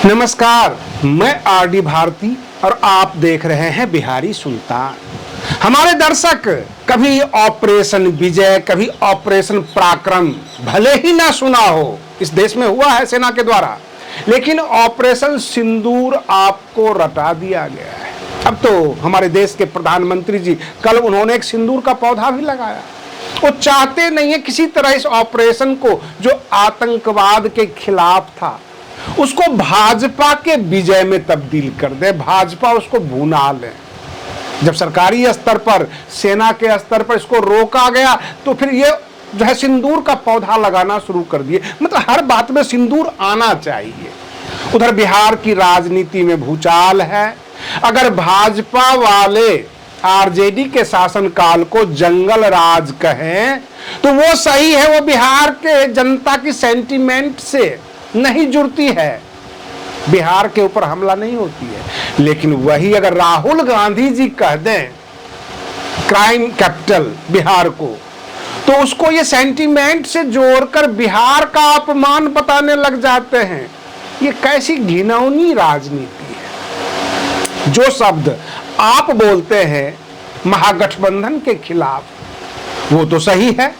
नमस्कार, मैं आरडी भारती और आप देख रहे हैं बिहारी सुल्तान। हमारे दर्शक कभी ऑपरेशन विजय, कभी ऑपरेशन पराक्रम भले ही ना सुना हो, इस देश में हुआ है सेना के द्वारा, लेकिन ऑपरेशन सिंदूर आपको रटा दिया गया है। अब तो हमारे देश के प्रधानमंत्री जी, कल उन्होंने एक सिंदूर का पौधा भी लगाया। वो चाहते नहीं है किसी तरह इस ऑपरेशन को, जो आतंकवाद के खिलाफ था, उसको भाजपा के विजय में तब्दील कर दे, भाजपा उसको भुना ले। जब सरकारी स्तर पर, सेना के स्तर पर इसको रोका गया, तो फिर ये जो है सिंदूर का पौधा लगाना शुरू कर दिए। मतलब हर बात में सिंदूर आना चाहिए। उधर बिहार की राजनीति में भूचाल है। अगर भाजपा वाले आरजेडी के शासनकाल को जंगल राज कहें तो वो सही है। वो बिहार के जनता की सेंटीमेंट से नहीं जुड़ती है, बिहार के ऊपर हमला नहीं होती है। लेकिन वही अगर राहुल गांधी जी कह दें क्राइम कैपिटल बिहार को, तो उसको ये सेंटीमेंट से जोड़कर बिहार का अपमान बताने लग जाते हैं। ये कैसी घिनौनी राजनीति है। जो शब्द आप बोलते हैं महागठबंधन के खिलाफ, वो तो सही है,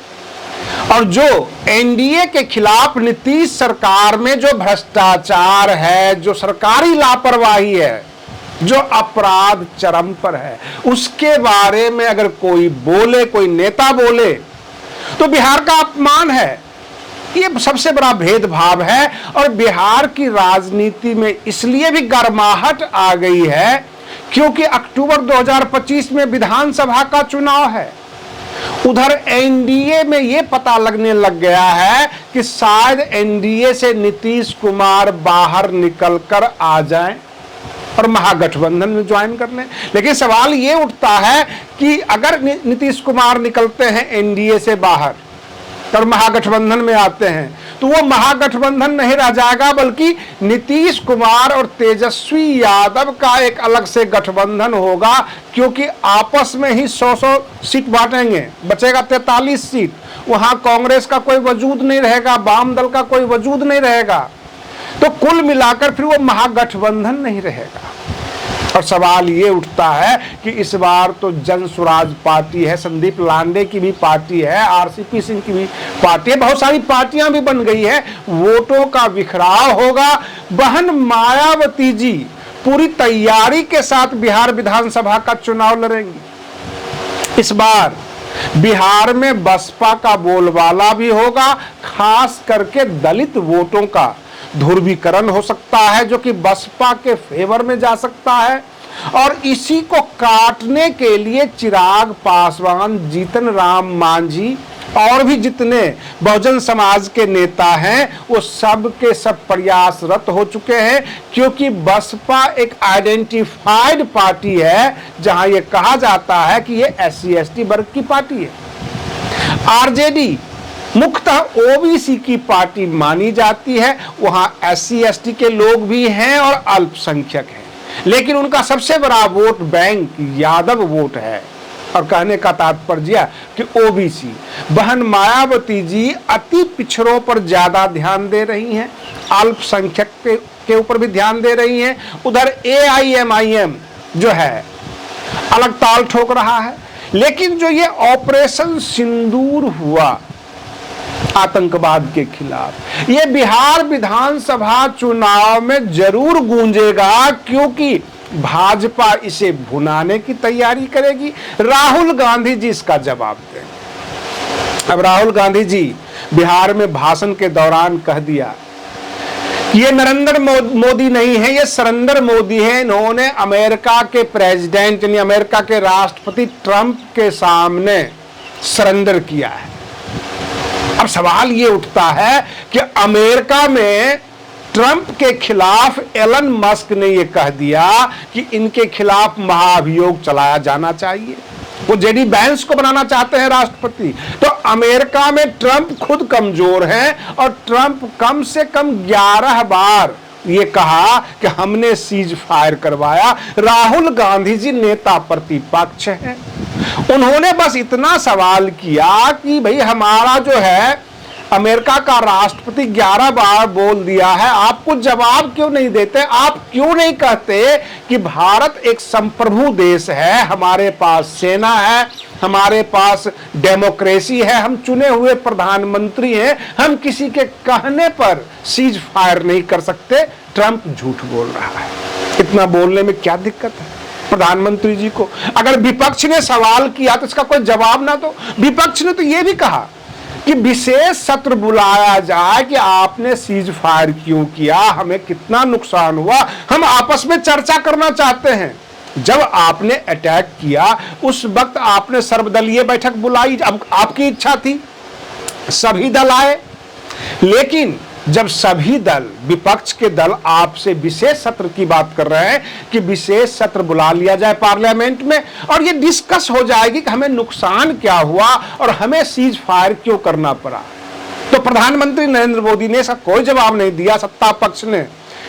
और जो एनडीए के खिलाफ नीतीश सरकार में जो भ्रष्टाचार है, जो सरकारी लापरवाही है, जो अपराध चरम पर है, उसके बारे में अगर कोई बोले, कोई नेता बोले, तो बिहार का अपमान है। ये सबसे बड़ा भेदभाव है। और बिहार की राजनीति में इसलिए भी गर्माहट आ गई है क्योंकि अक्टूबर 2025 में विधानसभा का चुनाव है। उधर एनडीए में यह पता लगने लग गया है कि शायद एनडीए से नीतीश कुमार बाहर निकलकर आ जाएं और महागठबंधन में ज्वाइन कर लें। लेकिन सवाल ये उठता है कि अगर नीतीश कुमार निकलते हैं एनडीए से बाहर और महागठबंधन में आते हैं, तो वो महागठबंधन नहीं रह जाएगा, बल्कि नीतीश कुमार और तेजस्वी यादव का एक अलग से गठबंधन होगा। क्योंकि आपस में ही 100 सीट बांटेंगे, बचेगा 43 सीट। वहां कांग्रेस का कोई वजूद नहीं रहेगा, वाम दल का कोई वजूद नहीं रहेगा, तो कुल मिलाकर फिर वो महागठबंधन नहीं रहेगा। और सवाल ये उठता है कि इस बार तो जन स्वराज पार्टी है, संदीप लांडे की भी पार्टी है, आरसीपी सिंह की भी पार्टी है, बहुत सारी पार्टियां भी बन गई है। वोटों का बिखराव होगा। बहन मायावती जी पूरी तैयारी के साथ बिहार विधानसभा का चुनाव लड़ेंगी। इस बार बिहार में बसपा का बोलबाला भी होगा, खास करके दलित वोटों का ध्रुवीकरण हो सकता है, जो कि बसपा के फेवर में जा सकता है। और इसी को काटने के लिए चिराग पासवान, जीतन राम मांझी और भी जितने बहुजन समाज के नेता हैं, वो सब के सब प्रयासरत हो चुके हैं। क्योंकि बसपा एक आइडेंटिफाइड पार्टी है, जहां ये कहा जाता है कि ये SC/ST वर्ग की पार्टी है। आरजेडी मुख्यतः ओबीसी की पार्टी मानी जाती है। वहां SC/ST के लोग भी हैं और अल्पसंख्यक हैं, लेकिन उनका सबसे बड़ा वोट बैंक यादव वोट है। और कहने का तात्पर्य कि ओबीसी, बहन मायावती जी अति पिछड़ों पर ज्यादा ध्यान दे रही हैं, अल्पसंख्यक के ऊपर भी ध्यान दे रही हैं। उधर AIMIM जो है अलग ताल ठोक रहा है। लेकिन जो ये ऑपरेशन सिंदूर हुआ आतंकवाद के खिलाफ, ये बिहार विधानसभा चुनाव में जरूर गूंजेगा, क्योंकि भाजपा इसे भुनाने की तैयारी करेगी। राहुल गांधी जी इसका जवाब देंगे। अब राहुल गांधी जी बिहार में भाषण के दौरान कह दिया, ये नरेंद्र मोदी नहीं है, ये सरेंद्र मोदी है। इन्होंने अमेरिका के प्रेसिडेंट यानी अमेरिका के राष्ट्रपति ट्रंप के सामने सरेंडर किया है। अब सवाल ये उठता है कि अमेरिका में ट्रंप के खिलाफ एलन मस्क ने यह कह दिया कि इनके खिलाफ महाअभियोग चलाया जाना चाहिए। वो जेडी वैंस को बनाना चाहते हैं राष्ट्रपति। तो अमेरिका में ट्रंप खुद कमजोर है, और ट्रंप कम से कम 11 बार ये कहा कि हमने सीज फायर करवाया। राहुल गांधी जी नेता प्रतिपक्ष हैं, उन्होंने बस इतना सवाल किया कि भाई हमारा जो है अमेरिका का राष्ट्रपति 11 बार बोल दिया है, आप कुछ जवाब क्यों नहीं देते? आप क्यों नहीं कहते कि भारत एक संप्रभु देश है, हमारे पास सेना है, हमारे पास डेमोक्रेसी है, हम चुने हुए प्रधानमंत्री हैं, हम किसी के कहने पर सीज फायर नहीं कर सकते। ट्रंप झूठ बोल रहा है। इतना बोलने में क्या दिक्कत है प्रधानमंत्री जी को? अगर विपक्ष ने सवाल किया तो इसका कोई जवाब ना दो। विपक्ष ने तो यह भी कहा कि विशेष सत्र बुलाया जाए कि आपने सीज फायर क्यों किया, हमें कितना नुकसान हुआ, हम आपस में चर्चा करना चाहते हैं। जब आपने अटैक किया उस वक्त आपने सर्वदलीय बैठक बुलाई, अब आपकी इच्छा थी, सभी दल आए, लेकिन जब सभी दल, विपक्ष के दल आपसे विशेष सत्र की बात कर रहे हैं कि विशेष सत्र बुला लिया जाए पार्लियामेंट में और ये डिस्कस हो जाएगी कि हमें नुकसान क्या हुआ और हमें सीज फायर क्यों करना पड़ा, तो प्रधानमंत्री नरेंद्र मोदी ने इसका कोई जवाब नहीं दिया। सत्ता पक्ष ने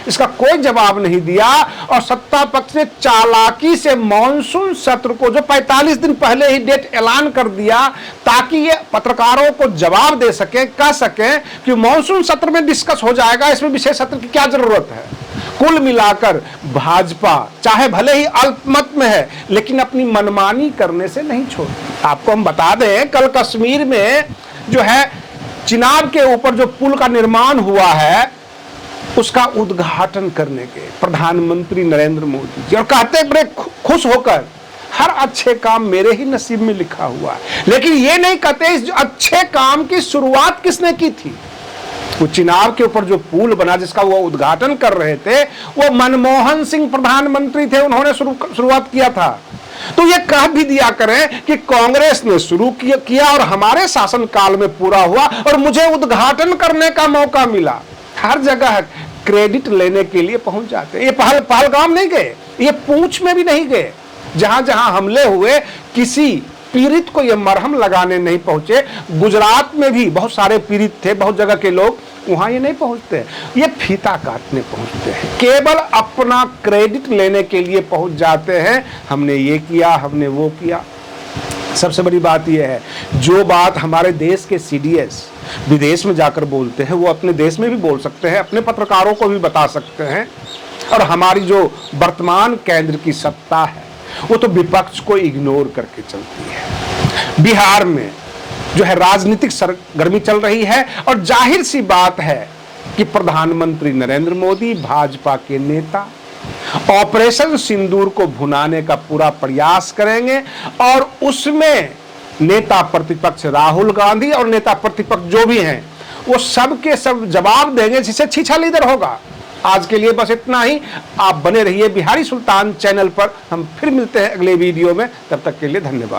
इसका कोई जवाब नहीं दिया और सत्ता पक्ष ने चालाकी से मॉनसून सत्र को, जो 45 दिन पहले ही डेट ऐलान कर दिया ताकि ये पत्रकारों को जवाब दे सके, कह सके कि मॉनसून सत्र में डिस्कस हो जाएगा, इसमें विशेष सत्र की क्या जरूरत है। कुल मिलाकर भाजपा चाहे भले ही अल्पमत में है लेकिन अपनी मनमानी करने से नहीं छोड़ती। आपको हम बता दें, कल कश्मीर में जो है चिनाब के ऊपर जो पुल का निर्माण हुआ है उसका उद्घाटन करने के प्रधानमंत्री नरेंद्र मोदी जी और कहते बड़े खुश होकर, हर अच्छे काम मेरे ही नसीब में लिखा हुआ है। लेकिन ये नहीं कहते इस अच्छे काम की शुरुआत किसने की थी। वो चिनाब के ऊपर जो पुल बना जिसका वो उद्घाटन कर रहे थे, वो मनमोहन सिंह प्रधानमंत्री थे, उन्होंने शुरुआत किया था। तो ये कह भी दिया करें कि कांग्रेस ने शुरू किया और हमारे शासनकाल में पूरा हुआ और मुझे उद्घाटन करने का मौका मिला। हर जगह क्रेडिट लेने के लिए पहुंच जाते हैं। ये पहलगाम नहीं गए, ये पूंछ में भी नहीं गए, जहां जहां हमले हुए किसी पीड़ित को ये मरहम लगाने नहीं पहुंचे। गुजरात में भी बहुत सारे पीड़ित थे, बहुत जगह के लोग, वहां ये नहीं पहुंचते, ये फीता काटने पहुंचते हैं, केवल अपना क्रेडिट लेने के लिए पहुंच जाते हैं। हमने ये किया, हमने वो किया। सबसे बड़ी बात यह है, जो बात हमारे देश के सीडीएस विदेश में जाकर बोलते हैं वो अपने देश में भी बोल सकते हैं, अपने पत्रकारों को भी बता सकते हैं। और हमारी जो वर्तमान केंद्र की सत्ता है वो तो विपक्ष को इग्नोर करके चलती है। बिहार में जो है राजनीतिक सरगर्मी चल रही है और जाहिर सी बात है कि प्रधानमंत्री नरेंद्र मोदी, भाजपा के नेता ऑपरेशन सिंदूर को भुनाने का पूरा प्रयास करेंगे और उसमें नेता प्रतिपक्ष राहुल गांधी और नेता प्रतिपक्ष जो भी हैं वो सब के सब जवाब देंगे जिसे छीछा लीडर होगा। आज के लिए बस इतना ही। आप बने रहिए बिहारी सुल्तान चैनल पर। हम फिर मिलते हैं अगले वीडियो में, तब तक के लिए धन्यवाद।